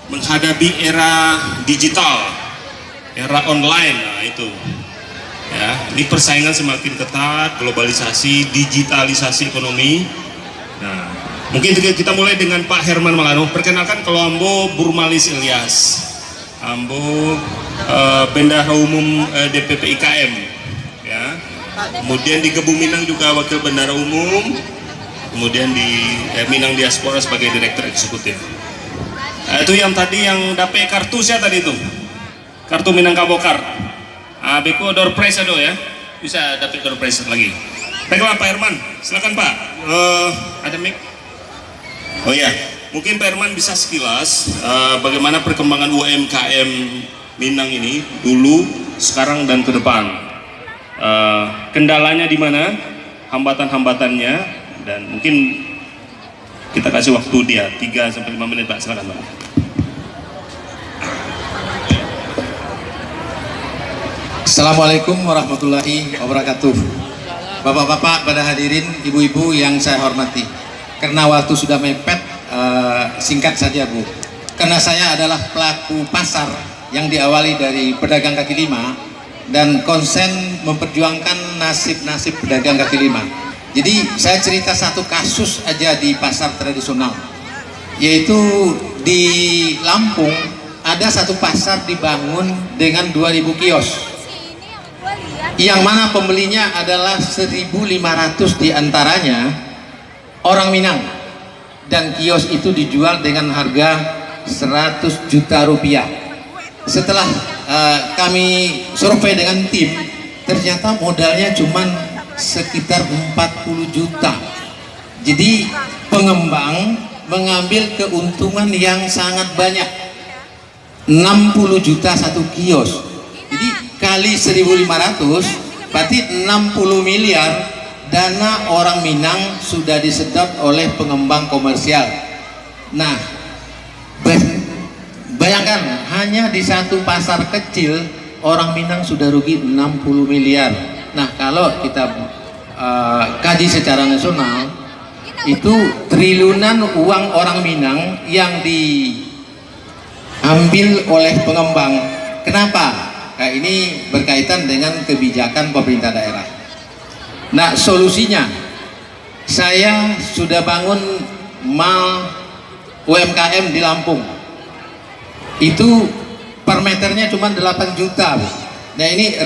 menghadapi era digital, era online. Nah itu ya, ini persaingan semakin ketat, globalisasi, digitalisasi ekonomi. Nah, mungkin kita mulai dengan Pak Herman Malano. Perkenalkan, kalau Ambo Burmalis Ilyas, Ambo Bendahara Umum DPP IKM, ya. Kemudian di Kebu Minang juga Wakil Bendahara Umum, kemudian di Minang Diaspora sebagai Direktur Eksekutif. Itu yang tadi yang dapat kartu saya tadi itu, kartu Minangkabau Card. Beko door prize ada ya, bisa dapat door prize lagi. Baiklah Pak Herman, silakan Pak. Ada mic? Oh ya, mungkin Pak Herman bisa sekilas bagaimana perkembangan UMKM Minang ini dulu, sekarang dan ke depan. Kendalanya di mana, hambatan-hambatannya, dan mungkin kita kasih waktu dia 3-5 menit Pak, silakan Pak. Assalamualaikum warahmatullahi wabarakatuh. Bapak-bapak, pada hadirin, ibu-ibu yang saya hormati, karena waktu sudah mepet, singkat saja Bu. Karena saya adalah pelaku pasar yang diawali dari pedagang kaki lima dan konsen memperjuangkan nasib-nasib pedagang kaki lima. Jadi saya cerita satu kasus aja di pasar tradisional, yaitu di Lampung ada satu pasar dibangun dengan 2000 kios, yang mana pembelinya adalah 1.500 diantaranya orang Minang, dan kios itu dijual dengan harga 100 juta rupiah. Setelah kami survei dengan tim, ternyata modalnya cuma sekitar 40 juta. Jadi pengembang mengambil keuntungan yang sangat banyak, 60 juta satu kios. Jadi kali 1.500 berarti 60 miliar dana orang Minang sudah disedot oleh pengembang komersial. Nah, bayangkan hanya di satu pasar kecil orang Minang sudah rugi 60 miliar. Nah, kalau kita kaji secara nasional, itu triliunan uang orang Minang yang diambil oleh pengembang. Kenapa? Nah, ini berkaitan dengan kebijakan pemerintah daerah. Nah, solusinya, saya sudah bangun mall UMKM di Lampung. Itu per meternya cuma 8 juta. Nah, ini